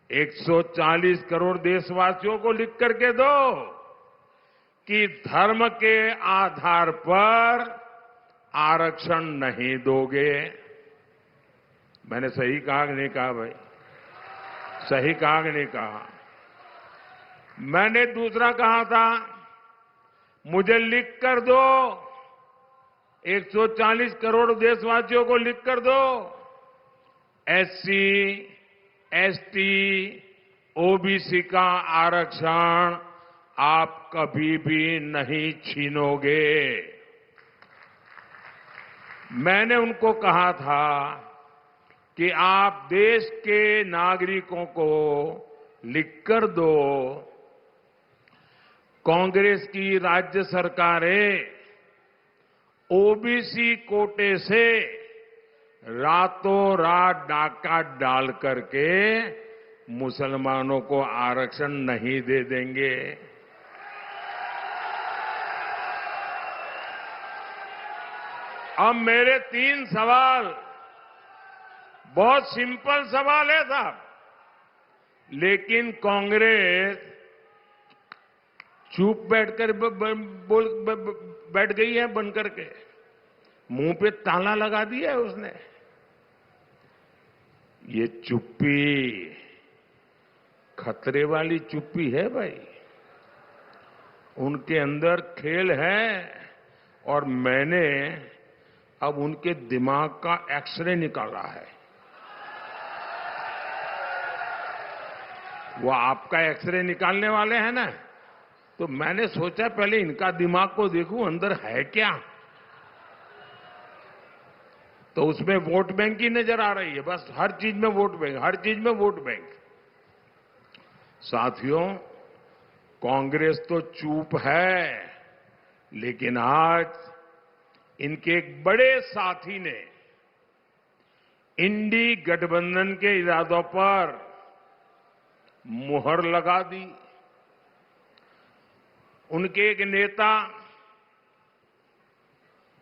140 करोड़ देशवासियों को लिख करके दो कि धर्म के आधार पर आरक्षण नहीं दोगे। मैंने सही कहा कि नहीं कहा भाई? सही कहा कि नहीं कहा? मैंने दूसरा कहा था, मुझे लिख कर दो, 140 करोड़ देशवासियों को लिख कर दो, एससी, एसटी, ओबीसी का आरक्षण आप कभी भी नहीं छीनोगे। मैंने उनको कहा था कि आप देश के नागरिकों को लिखकर दो, कांग्रेस की राज्य सरकारें ओबीसी कोटे से रातों रात डाका डाल करके मुसलमानों को आरक्षण नहीं दे देंगे। अब मेरे 3 सवाल, बहुत सिंपल सवाल है साहब, लेकिन कांग्रेस चुप बैठकर बैठ गई है, बन करके मुंह पे ताला लगा दिया है उसने। ये चुप्पी खतरे वाली चुप्पी है भाई। उनके अंदर खेल है और मैंने अब उनके दिमाग का एक्सरे निकाला है। वो आपका एक्सरे निकालने वाले हैं ना, तो मैंने सोचा पहले इनका दिमाग को देखूं अंदर है क्या। तो उसमें वोट बैंक ही नजर आ रही है, बस हर चीज में वोट बैंक, हर चीज में वोट बैंक। साथियों, कांग्रेस तो चुप है, लेकिन आज इनके एक बड़े साथी ने इंडी गठबंधन के इरादों पर मुहर लगा दी। उनके एक नेता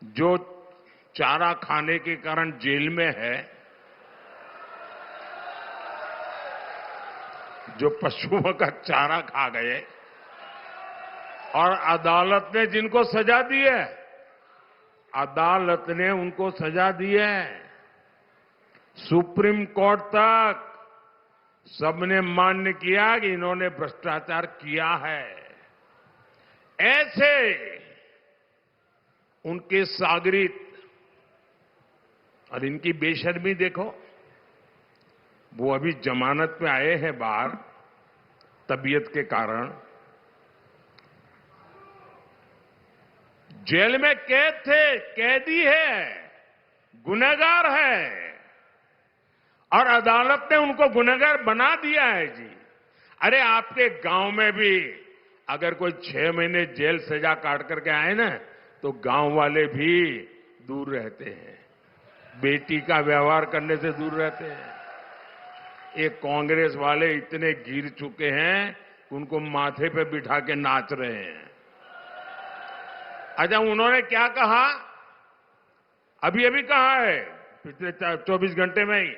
जो चारा खाने के कारण जेल में है, जो पशुओं का चारा खा गए और अदालत ने जिनको सजा दी है, अदालत ने उनको सजा दी है, सुप्रीम कोर्ट तक सबने मान्य किया कि इन्होंने भ्रष्टाचार किया है। ऐसे उनके सागरित और इनकी बेशर्मी देखो। वो अभी जमानत में आए हैं बाहर तबीयत के कारण, जेल में कैद थे, कैदी है, गुनहगार है और अदालत ने उनको गुनहगार बना दिया है जी। अरे आपके गांव में भी अगर कोई 6 महीने जेल सजा काट करके आए ना, तो गांव वाले भी दूर रहते हैं, बेटी का व्यवहार करने से दूर रहते हैं। ये कांग्रेस वाले इतने गिर चुके हैं, उनको माथे पे बिठा के नाच रहे हैं। अच्छा, उन्होंने क्या कहा? अभी अभी कहा है, पिछले 24 घंटे में ही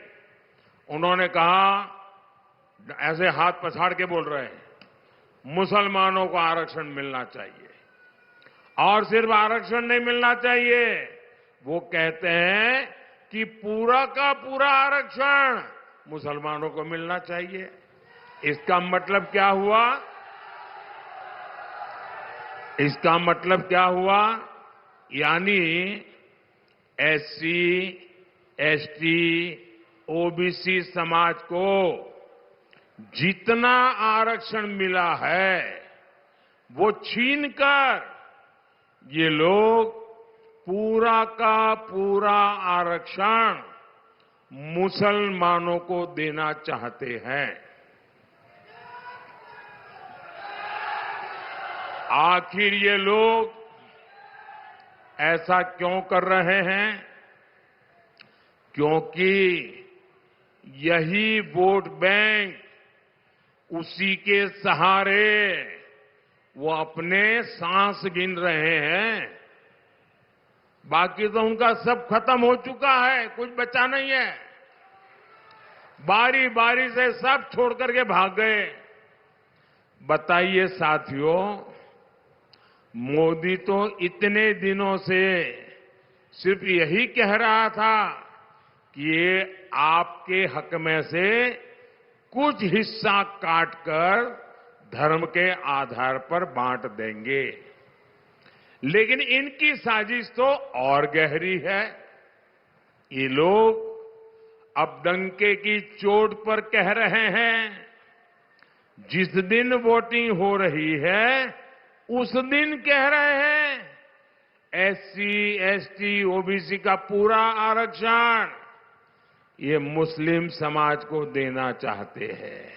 उन्होंने कहा, ऐसे हाथ पछाड़ के बोल रहे हैं, मुसलमानों को आरक्षण मिलना चाहिए। और सिर्फ आरक्षण नहीं मिलना चाहिए, वो कहते हैं कि पूरा का पूरा आरक्षण मुसलमानों को मिलना चाहिए। इसका मतलब क्या हुआ? इसका मतलब क्या हुआ? यानी एससी, एसटी, ओबीसी समाज को जितना आरक्षण मिला है वो छीनकर ये लोग पूरा का पूरा आरक्षण मुसलमानों को देना चाहते हैं। आखिर ये लोग ऐसा क्यों कर रहे हैं? क्योंकि यही वोट बैंक, उसी के सहारे वो अपने सांस गिन रहे हैं। बाकी तो उनका सब खत्म हो चुका है, कुछ बचा नहीं है। बारी बारी से सब छोड़ करके भाग गए। बताइए साथियों, मोदी तो इतने दिनों से सिर्फ यही कह रहा था कि ये आपके हक में से कुछ हिस्सा काटकर धर्म के आधार पर बांट देंगे, लेकिन इनकी साजिश तो और गहरी है। ये लोग अब डंके की चोट पर कह रहे हैं, जिस दिन वोटिंग हो रही है उस दिन कह रहे हैं एससी, एसटी, ओबीसी का पूरा आरक्षण ये मुस्लिम समाज को देना चाहते हैं।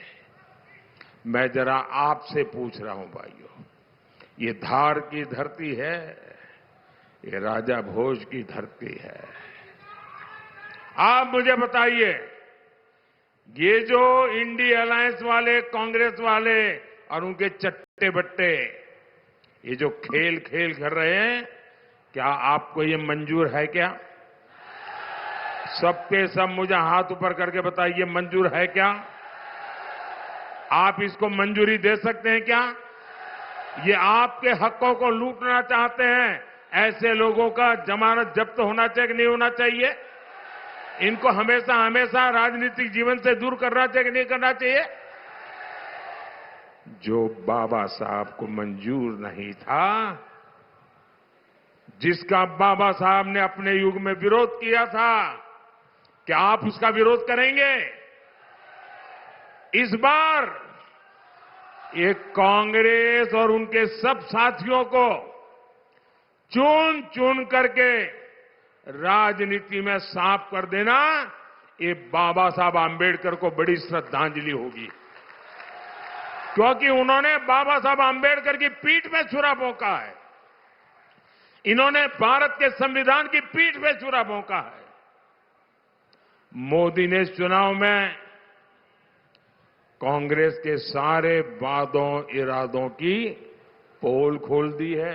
मैं जरा आपसे पूछ रहा हूं भाइयों, ये धार की धरती है, ये राजा भोज की धरती है। आप मुझे बताइए, ये जो इंडी अलायंस वाले, कांग्रेस वाले और उनके चट्टे बट्टे ये जो खेल कर रहे हैं, क्या आपको ये मंजूर है क्या? सबके सब मुझे हाथ ऊपर करके बताइए, मंजूर है क्या? आप इसको मंजूरी दे सकते हैं क्या? ये आपके हकों को लूटना चाहते हैं। ऐसे लोगों का जमानत जब्त होना चाहिए कि नहीं होना चाहिए? इनको हमेशा हमेशा राजनीतिक जीवन से दूर करना चाहिए कि नहीं करना चाहिए? जो बाबा साहब को मंजूर नहीं था, जिसका बाबा साहब ने अपने युग में विरोध किया था, क्या आप उसका विरोध करेंगे? इस बार ये कांग्रेस और उनके सब साथियों को चुन चुन करके राजनीति में साफ कर देना, ये बाबा साहब आंबेडकर को बड़ी श्रद्धांजलि होगी, क्योंकि उन्होंने बाबा साहब आंबेडकर की पीठ पे छुरा भोंका है। इन्होंने भारत के संविधान की पीठ पे छुरा भोंका है। मोदी ने इस चुनाव में कांग्रेस के सारे वादों इरादों की पोल खोल दी है।